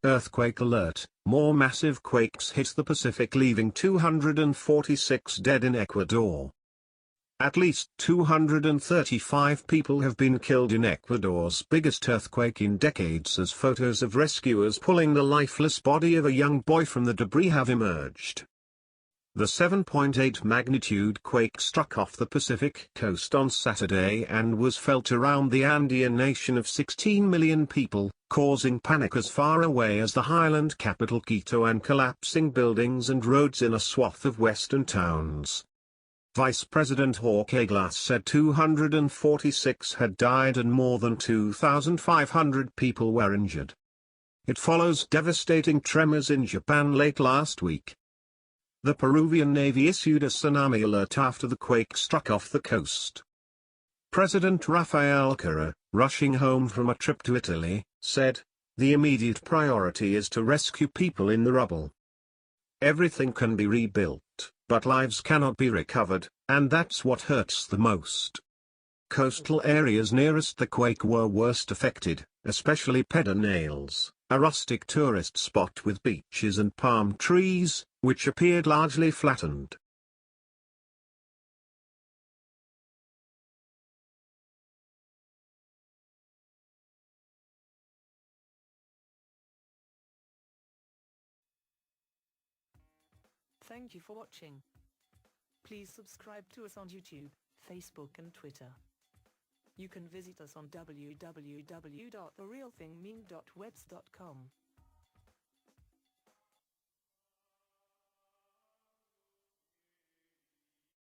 Earthquake alert. More massive quakes hit the Pacific, leaving 246 dead in Ecuador. At least 235 people have been killed in Ecuador's biggest earthquake in decades as photos of rescuers pulling the lifeless body of a young boy from the debris have emerged. The 7.8 magnitude quake struck off the Pacific coast on Saturday and was felt around the Andean nation of 16 million people, causing panic as far away as the highland capital Quito and collapsing buildings and roads in a swath of western towns. Vice President Jorge Glas said 246 had died and more than 2,500 people were injured. It follows devastating tremors in Japan late last week. The Peruvian Navy issued a tsunami alert after the quake struck off the coast. President Rafael Correa, rushing home from a trip to Italy, said, "The immediate priority is to rescue people in the rubble. Everything can be rebuilt, but lives cannot be recovered, and that's what hurts the most." Coastal areas nearest the quake were worst affected, especially Pedernales, a rustic tourist spot with beaches and palm trees, which appeared largely flattened. Thank you for watching. Please subscribe to us on YouTube, Facebook and Twitter. You can visit us on www.therealthingmeme.webs.com.